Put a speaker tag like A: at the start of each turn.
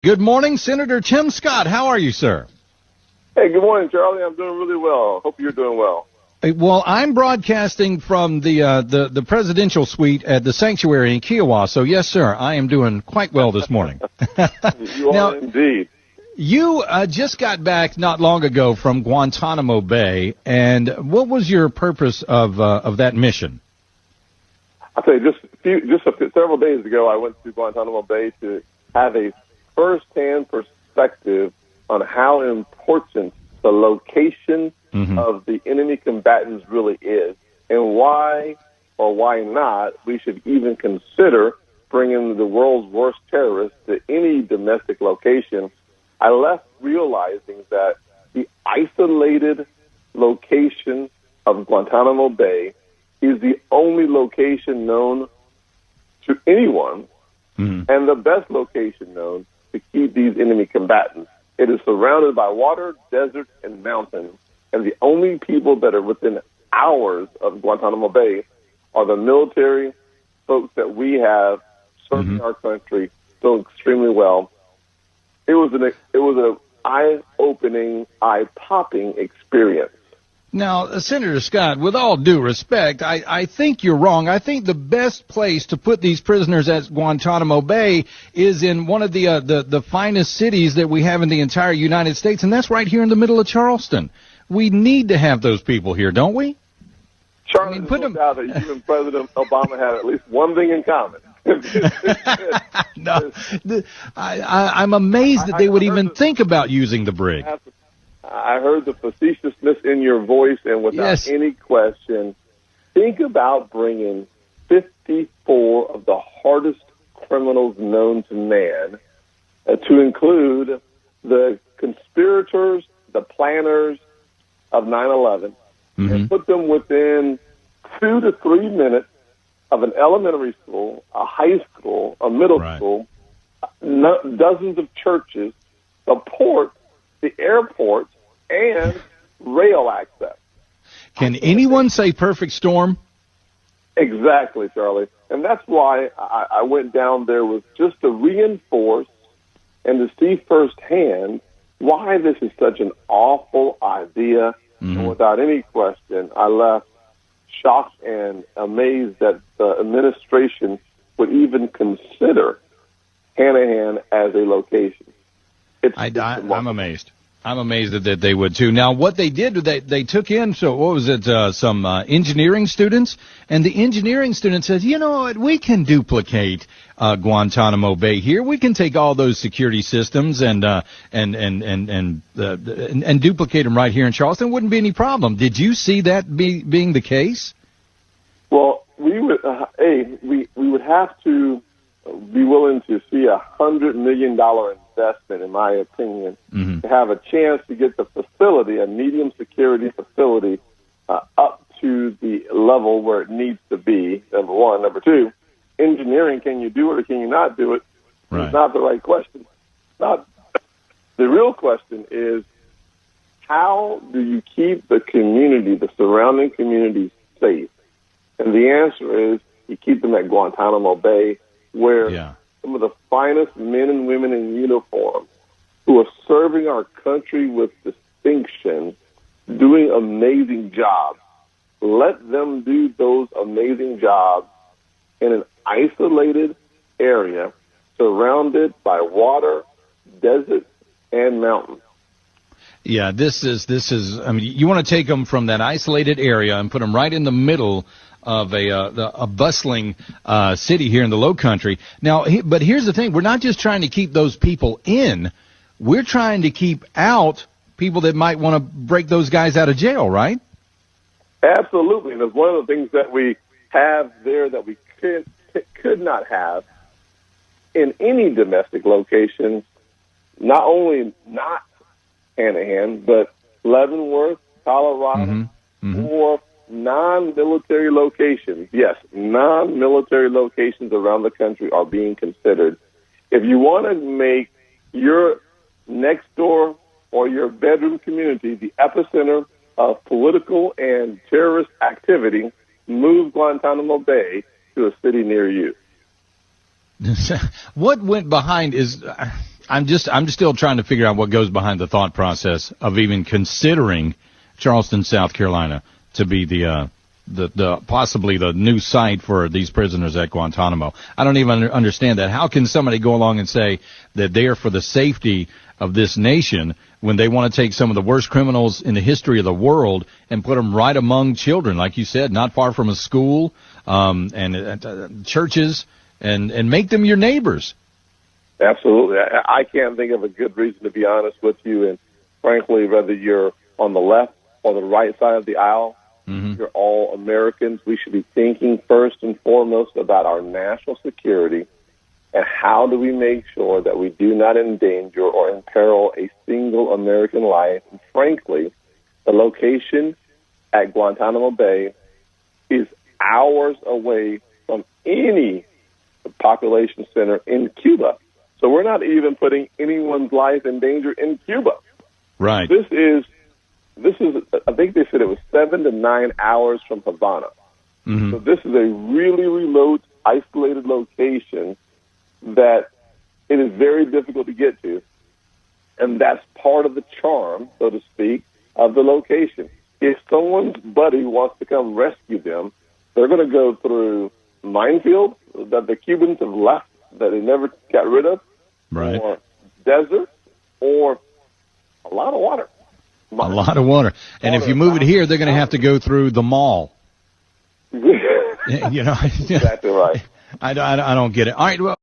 A: Good morning, Senator Tim Scott. How are you, sir?
B: Hey, good morning, Charlie. I'm doing really well. Hope you're doing well.
A: Well, I'm broadcasting from the presidential suite at the sanctuary in Kiowa. So, yes, sir, I am doing quite well this morning.
B: You are indeed.
A: You just got back not long ago from Guantanamo Bay, and what was your purpose of that mission?
B: I'll tell you, several days ago, I went to Guantanamo Bay to have a first-hand perspective on how important the location of the enemy combatants really is, and why or why not we should even consider bringing the world's worst terrorists to any domestic location. I left realizing that the isolated location of Guantanamo Bay is the only location known to anyone and the best location known to keep these enemy combatants. It is surrounded by water, desert, and mountains, and the only people that are within hours of Guantanamo Bay are the military folks that we have serving our country so extremely well. It was an eye-opening, eye-popping experience.
A: Now, Senator Scott, with all due respect, I think you're wrong. I think the best place to put these prisoners at Guantanamo Bay is in one of the finest cities that we have in the entire United States, and that's right here in the middle of Charleston. We need to have those people here, don't we?
B: Charlie, there's no doubt that you and President Obama have at least one thing in common.
A: No, I'm amazed that they would even think about using the brig.
B: I heard the facetiousness in your voice, and without any question, think about bringing 54 of the hardest criminals known to man, to include the conspirators, the planners of 9/11, and put them within 2 to 3 minutes of an elementary school, a high school, a middle school, dozens of churches, the port, the airport, and rail access.
A: Can anyone say perfect storm?
B: Exactly, Charlie. And that's why I went down there, was just to reinforce and to see firsthand why this is such an awful idea. And without any question, I left shocked and amazed that the administration would even consider Hanahan as a location.
A: I'm amazed. I'm amazed that they would too. Now, what they did, they took in, so what was it, some engineering students, and the engineering students said, you know what, we can duplicate Guantanamo Bay here. We can take all those security systems and duplicate them right here in Charleston. Wouldn't be any problem. Did you see that being the case?
B: Well, we would we would have to be willing to see $100 million investment, in my opinion, to have a chance to get the facility, a medium security facility, up to the level where it needs to be, number one. Number two, engineering, can you do it or can you not do it? Right. It's not the right question. The real question is, how do you keep the community, the surrounding community, safe? And the answer is, you keep them at Guantanamo Bay, where some of the finest men and women in uniform who are serving our country with distinction, doing amazing jobs. Let them do those amazing jobs in an isolated area surrounded by water, desert, and mountains.
A: Yeah, this is, I mean, you want to take them from that isolated area and put them right in the middle of a bustling city here in the Low Country. Now, but here's the thing. We're not just trying to keep those people in. We're trying to keep out people that might want to break those guys out of jail, right?
B: Absolutely. And it's one of the things that we have there that we could not have in any domestic location, not only not Hanahan, but Leavenworth, Colorado, or non-military locations. Yes, non-military locations around the country are being considered. If you want to make your next door or your bedroom community the epicenter of political and terrorist activity, move Guantanamo Bay to a city near you.
A: What went behind is, I'm still trying to figure out what goes behind the thought process of even considering Charleston, South Carolina, to be the possibly the new site for these prisoners at Guantanamo. I don't even understand that. How can somebody go along and say that they are for the safety of this nation when they want to take some of the worst criminals in the history of the world and put them right among children, like you said, not far from a school, and churches, and make them your neighbors?
B: Absolutely. I can't think of a good reason, to be honest with you. And frankly, whether you're on the left or the right side of the aisle, you're all Americans. We should be thinking first and foremost about our national security and how do we make sure that we do not endanger or imperil a single American life. And frankly, the location at Guantanamo Bay is hours away from any population center in Cuba. So we're not even putting anyone's life in danger in Cuba.
A: Right.
B: This is, I think they said it was 7 to 9 hours from Havana. So this is a really remote, isolated location that it is very difficult to get to. And that's part of the charm, so to speak, of the location. If someone's buddy wants to come rescue them, they're going to go through minefields that the Cubans have left that they never got rid of,
A: right,
B: or desert, or a lot of water.
A: A lot of water. And if you move it here, they're going to have to go through the mall. You know,
B: Exactly right.
A: I don't get it. All right, well.